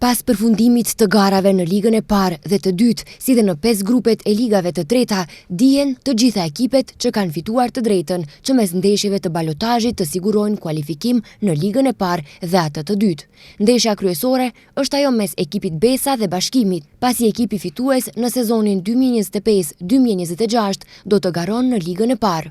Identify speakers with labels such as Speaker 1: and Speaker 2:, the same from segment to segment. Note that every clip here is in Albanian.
Speaker 1: Pas përfundimit të garave në ligën e parë dhe të dytë, si dhe në 5 grupet e ligave të treta, dihen të gjitha ekipet që kanë fituar të drejtën që mes ndeshjeve të balotazhit të sigurojnë kualifikim në ligën e parë dhe atë të dytë. Ndeshja kryesore është ajo mes ekipit Besa dhe Bashkimit, pasi ekipi fitues në sezonin 2025-2026 do të garon në ligën e parë.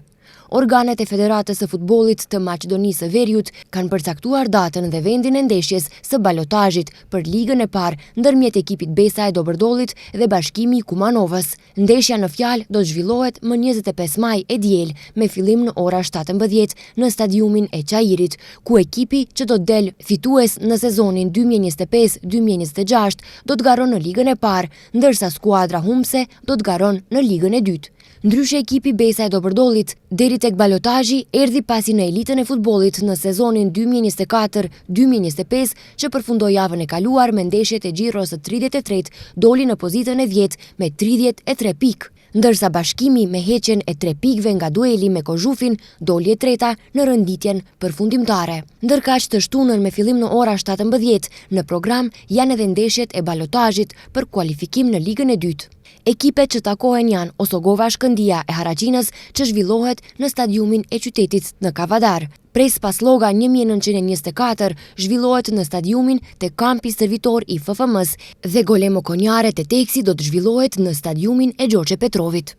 Speaker 1: Organet e Federatës së Futbollit të Maqedonisë së Veriut kanë përcaktuar datën dhe vendin e ndeshjes së balotazhit për ligën e parë ndërmjet ekipit Besa e Dobërdollit dhe Bashkimi i Kumanovës. Ndeshja në fjalë do të zhvillohet më 25 maj e diel me fillim në ora 17 në stadiumin e Çajirit, ku ekipi që do të del fitues në sezonin 2025-2026 do të garon në ligën e parë, ndërsa skuadra humbse do të garon në ligën e dytë. Ndryshe ekipi Besa e Dobërdollit deri tek balotazhi erdhi pasi në elitën e futbollit në sezonin 2024-2025 që përfundoi javën e kaluar me ndeshjet e Xhirros së 33 doli në pozitën e 10 me 33 pikë, ndërsa Bashkimi me heqjen e 3 pikëve nga dueli me Kozhufin doli e treta në rënditjen përfundimtare. Ndërkaq të shtunën me fillim në ora 17 në program janë edhe ndeshjet e balotazhit për kualifikim në ligën e dytë. Ekipet që takohen janë Osogova Shkëndia e Haraqinës që zhvillohet në stadiumin e qytetit në Kavadar. Pres Pasloga 1924 zhvillohet në stadiumin te kampi servitor i FFM-s dhe Golemo Konjare te Teksi do të zhvillohet në stadiumin e Gjoxe Petrovit.